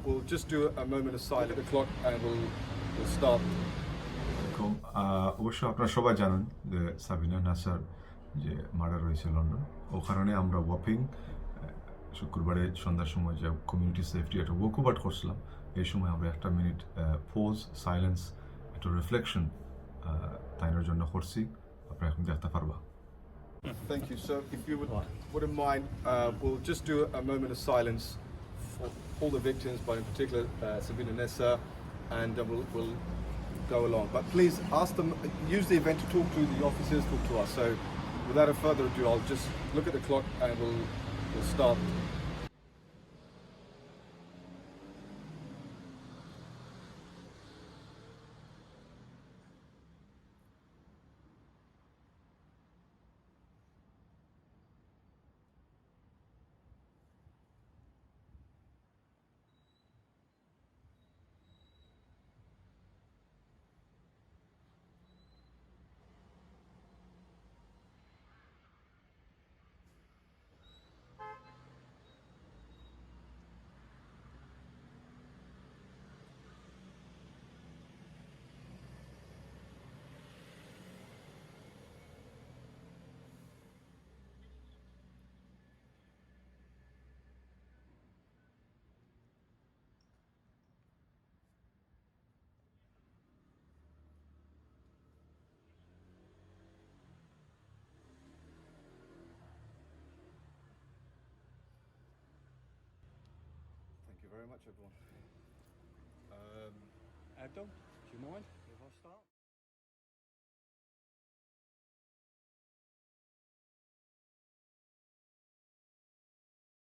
we'll just do a moment of silence at the clock and we'll start. অবশ্য আপনারা সবাই জানেন যে সাবিনা নাসার যে মার্ডার হয়েছে লন্ডন, ও কারণে আমরা ওয়াপিং শুক্রবারে সন্ধ্যার সময় যে কমিউনিটি সেফটি একটা ওয়াকওভার করছিলাম, এই সময় আমরা একটা মিনিট পোজ, সাইলেন্স, একটু রিফ্লেকশন তাইনের জন্য করছি। আপনারা এখন দেখতে পারবা। Thank you. So if you wouldn't mind, we'll just do a moment of silence for all the victims, but in particular Sabina, Nessa, and we'll go along. But please ask them, use the event to talk to the officers, talk to us. So without a further ado, I'll just look at the clock and we'll start. Thank you very much, everyone. Abdul, do you mind if I start?